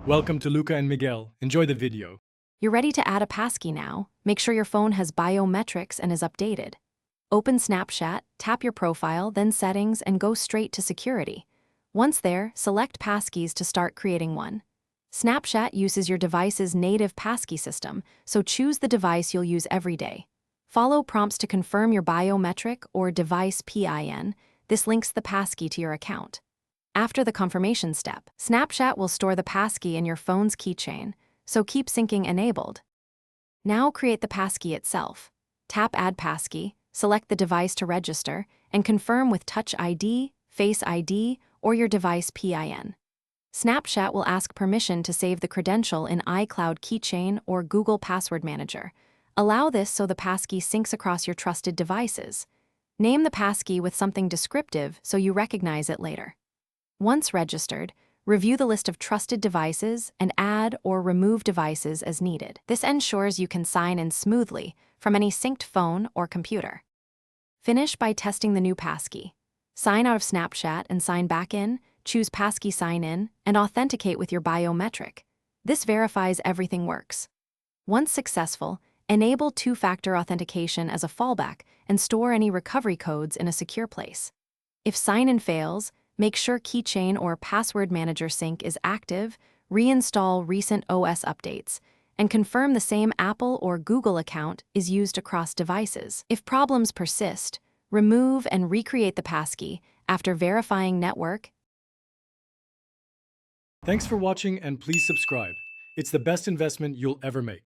Welcome to Luca and Miguel. Enjoy the video. You're ready to add a passkey now. Make sure your phone has biometrics and is updated. Open Snapchat, tap your profile, then Settings, and go straight to Security. Once there, select Passkeys to start creating one. Snapchat uses your device's native passkey system, so choose the device you'll use every day. Follow prompts to confirm your biometric or device PIN. This links the passkey to your account. After the confirmation step, Snapchat will store the passkey in your phone's keychain, so keep syncing enabled. Now create the passkey itself. Tap Add Passkey, select the device to register, and confirm with Touch ID, Face ID, or your device PIN. Snapchat will ask permission to save the credential in iCloud Keychain or Google Password Manager. Allow this so the passkey syncs across your trusted devices. Name the passkey with something descriptive so you recognize it later. Once registered, review the list of trusted devices and add or remove devices as needed. This ensures you can sign in smoothly from any synced phone or computer. Finish by testing the new passkey. Sign out of Snapchat and sign back in, choose Passkey Sign In, and authenticate with your biometric. This verifies everything works. Once successful, enable two-factor authentication as a fallback and store any recovery codes in a secure place. If sign-in fails, make sure Keychain or Password Manager sync is active, reinstall recent OS updates, and confirm the same Apple or Google account is used across devices. If problems persist, remove and recreate the passkey after verifying network. Thanks for watching and please subscribe. It's the best investment you'll ever make.